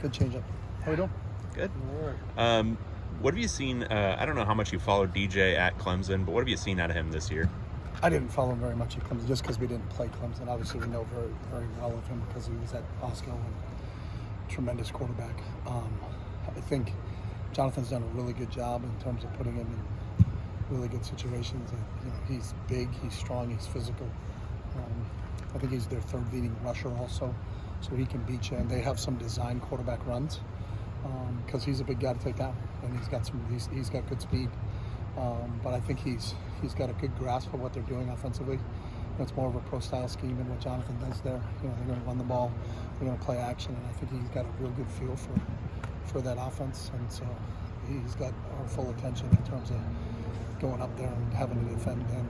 Good changeup. How we doing? Good. All right. What have you seen? I don't know how much you followed DJ at Clemson, but what have you seen out of him this year? I didn't follow him very much at Clemson just because we didn't play Clemson. Obviously, we know very, very well of him because he was at Bosco and tremendous quarterback. I think Jonathan's done a really good job in terms of putting him in really good situations. He's big, he's strong, he's physical. I think he's their third leading rusher also, so he can beat you. And they have some design quarterback runs because he's a big guy to take down, and he's got good speed. But I think he's got a good grasp of what they're doing offensively. It's more of a pro-style scheme than what Jonathan does there. They're going to run the ball, they're going to play action, and I think he's got a real good feel for that offense. And so he's got our full attention in terms of going up there and having to defend him.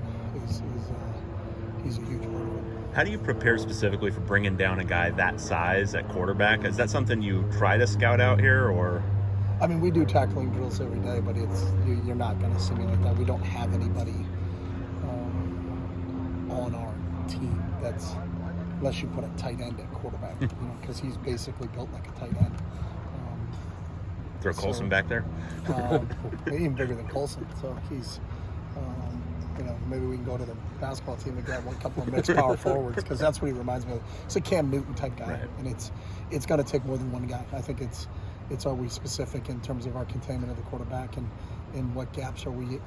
He's a huge part of it. How do you prepare specifically for bringing down a guy that size at quarterback? Is that something you try to scout out here, or? I mean, we do tackling drills every day, but you're not going to simulate that. We don't have anybody on our team that's, unless you put a tight end at quarterback, because he's basically built like a tight end. Throw Colson back there? Even bigger than Colson. So he's, maybe we can go to the basketball team and get a couple of mixed power forwards, because that's what he reminds me of. It's a Cam Newton type guy, right. And it's going to take more than one guy. I think it's are we specific in terms of our containment of the quarterback and what gaps are we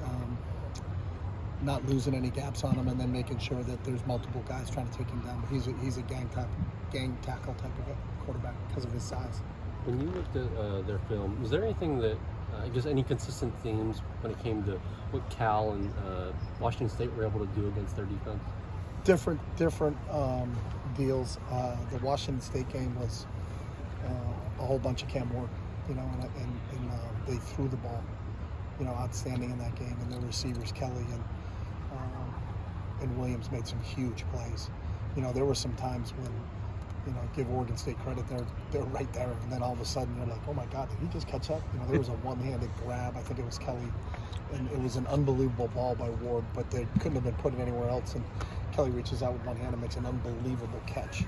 not losing any gaps on him, and then making sure that there's multiple guys trying to take him down. But he's a gang tackle type of a quarterback because of his size. When you looked at their film, was there anything that, any consistent themes when it came to what Cal and Washington State were able to do against their defense? Different deals. The Washington State game was a whole bunch of Cam work, and they threw the ball, outstanding in that game. And the receivers, Kelly and Williams, made some huge plays. There were some times when, give Oregon State credit, they're right there, and then all of a sudden you're like, oh my God, did he just catch up? There was a one-handed grab, I think it was Kelly, and it was an unbelievable ball by Ward, but they couldn't have been put it anywhere else, and Kelly reaches out with one hand and makes an unbelievable catch.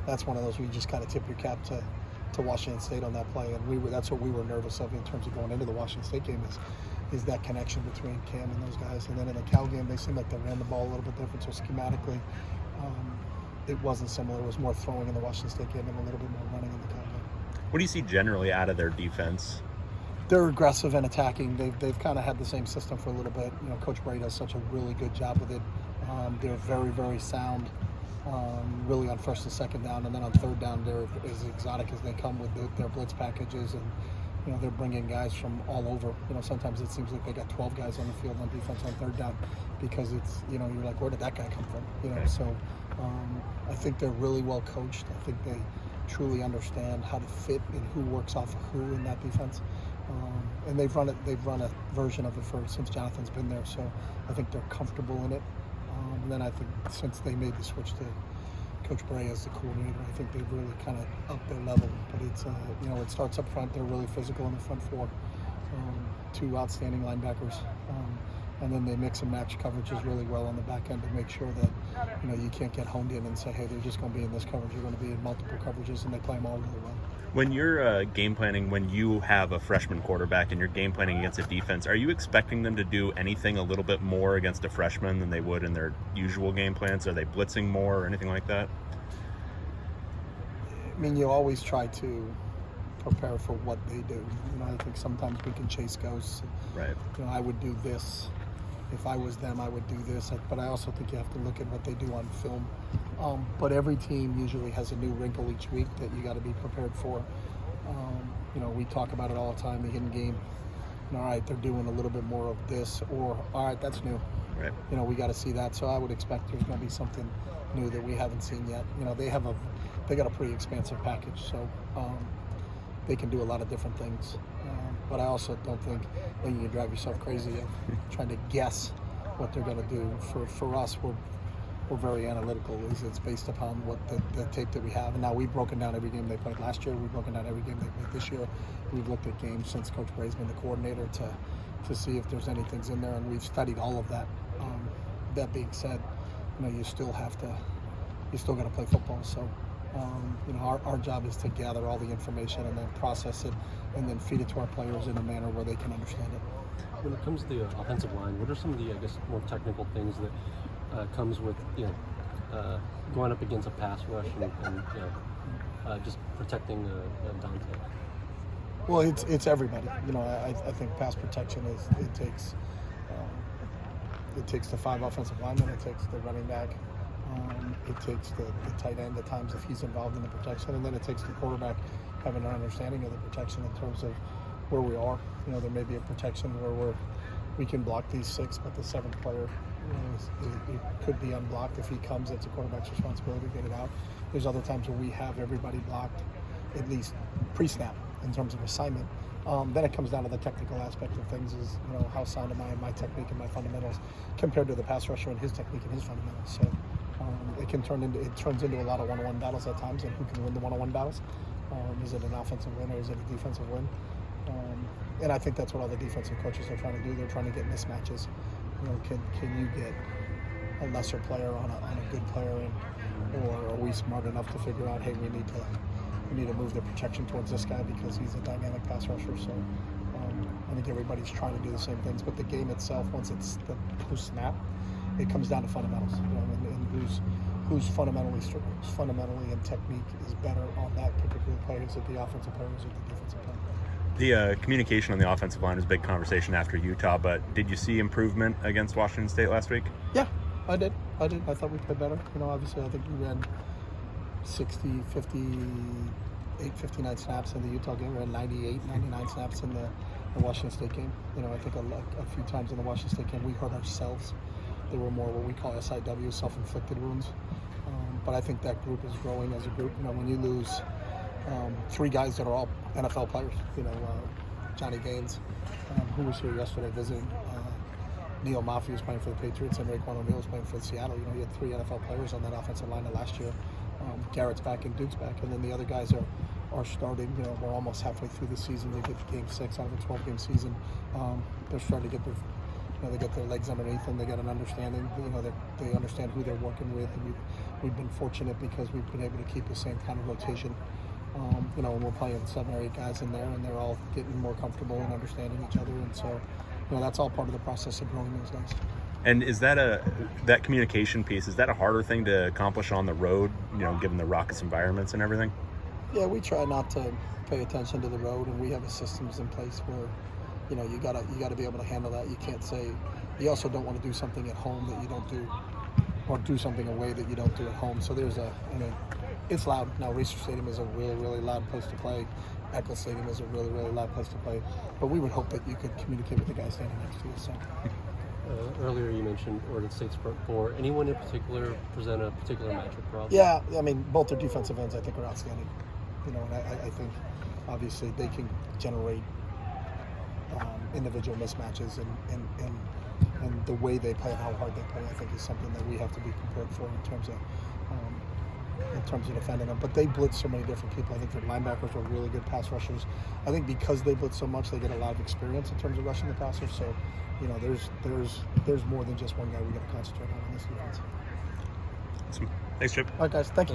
That's one of those where you just kind of tip your cap to Washington State on that play, and that's what we were nervous of in terms of going into the Washington State game is that connection between Cam and those guys. And then in the Cal game, they seemed like they ran the ball a little bit different, so schematically, it wasn't similar. It was more throwing in the Washington State game and a little bit more running in the Cal game. What do you see generally out of their defense? They're aggressive and attacking. They've kind of had the same system for a little bit. Coach Bray does such a really good job with it. They're very, very sound, really on first and second down, and then on third down, they're as exotic as they come with their blitz packages, and they're bringing guys from all over. Sometimes it seems like they got 12 guys on the field on defense on third down, because it's you're like, where did that guy come from? Okay. So I think they're really well coached. I think they truly understand how to fit and who works off of who in that defense. And they've run a version of it since Jonathan's been there, so I think they're comfortable in it. And then I think since they made the switch to Coach Bray as the coordinator, I think they've really kind of upped their level. But it's it starts up front. They're really physical in the front four. Two outstanding linebackers, and then they mix and match coverages really well on the back end to make sure that you can't get honed in and say, hey, they're just going to be in this coverage. You're going to be in multiple coverages, and they play them all really well. When you're game planning, when you have a freshman quarterback and you're game planning against a defense, are you expecting them to do anything a little bit more against a freshman than they would in their usual game plans? Are they blitzing more or anything like that? I mean, you always try to prepare for what they do. I think sometimes we can chase ghosts. Right. I would do this. If I was them, I would do this. But I also think you have to look at what they do on film. But every team usually has a new wrinkle each week that you got to be prepared for. We talk about it all the time, the hidden game. All right, they're doing a little bit more of this, or all right, that's new. Right. We got to see that. So I would expect there's going to be something new that we haven't seen yet. They got a pretty expansive package, so they can do a lot of different things. But I also don't think that you drive yourself crazy of trying to guess what they're going to do. For us, we're very analytical. It's based upon what the tape that we have. And now we've broken down every game they played last year. We've broken down every game they played this year. We've looked at games since Coach Bray's been the coordinator to see if there's anything in there, and we've studied all of that. That being said, you still got to play football. So You know, our job is to gather all the information and then process it and then feed it to our players in a manner where they can understand it. When it comes to the offensive line, what are some of the, I guess, more technical things that comes with, going up against a pass rush and just protecting Dante? Well, it's everybody. You know, I think pass protection it takes the 5 offensive linemen, it takes the running back, it takes the tight end at times if he's involved in the protection, and then it takes the quarterback having an understanding of the protection in terms of where we are. You know, there may be a protection where we can block these 6, but the 7th player, it could be unblocked. If he comes, it's a quarterback's responsibility to get it out. There's other times where we have everybody blocked, at least pre-snap in terms of assignment. Then it comes down to the technical aspect of things is, you know, how sound am I in my technique and my fundamentals compared to the pass rusher and his technique and his fundamentals. So it turns into a lot of one-on-one battles at times, and who can win the one-on-one battles. Is it an offensive win or is it a defensive win? And I think that's what all the defensive coaches are trying to do. They're trying to get mismatches. You know, can you get a lesser player on a good player, or are we smart enough to figure out, hey, we need to move the protection towards this guy because he's a dynamic pass rusher. So I think everybody's trying to do the same things, but the game itself, once it's the post-snap, it comes down to fundamentals. You know, and who's fundamentally and technique is better on that particular player. Is it the offensive player or is it the defensive player? The communication on the offensive line was a big conversation after Utah, but did you see improvement against Washington State last week? Yeah, I did. I thought we played better. You know, obviously I think we ran 60, 58, 59 snaps in the Utah game. We had 98, 99 snaps in the Washington State game. You know, I think a few times in the Washington State game we hurt ourselves. They were more what we call SIW, self-inflicted wounds. But I think that group is growing as a group. You know, when you lose 3 guys that are all NFL players, you know, Johnny Gaines, who was here yesterday visiting, Neil Maffey was playing for the Patriots, and Raekwon O'Neal was playing for Seattle. You know, you had 3 NFL players on that offensive line last year. Garrett's back and Duke's back, and then the other guys are starting. You know, we're almost halfway through the season. They get game 6 out of a 12-game season. They're starting to get they get their legs underneath them. They got an understanding. You know, they understand who they're working with, and we've been fortunate because we've been able to keep the same kind of rotation. You know, and we're playing 7 or 8 guys in there, and they're all getting more comfortable and understanding each other, and so, you know, that's all part of the process of growing those guys. And is that that communication piece, is that a harder thing to accomplish on the road, you know, given the raucous environments and everything? Yeah, we try not to pay attention to the road, and we have systems in place where, you know, you gotta be able to handle that. You can't say, you also don't want to do something at home that you don't do, or do something away that you don't do at home. So it's loud. Now, Research Stadium is a really, really loud place to play. Eccles Stadium is a really, really loud place to play. But we would hope that you could communicate with the guy standing next to you. So. Earlier you mentioned Oregon State's front 4. Anyone in particular present a particular matchup problem? Yeah, I mean, both their defensive ends I think are outstanding. You know, and I think obviously they can generate individual mismatches, and the way they play and how hard they play, I think, is something that we have to be prepared for in terms of defending them. But they blitz so many different people. I think their linebackers are really good pass rushers. I think because they blitz so much, they get a lot of experience in terms of rushing the passer. So, you know, there's more than just one guy we got to concentrate on in this defense. Awesome. Thanks, Chip. All right, guys. Thank you.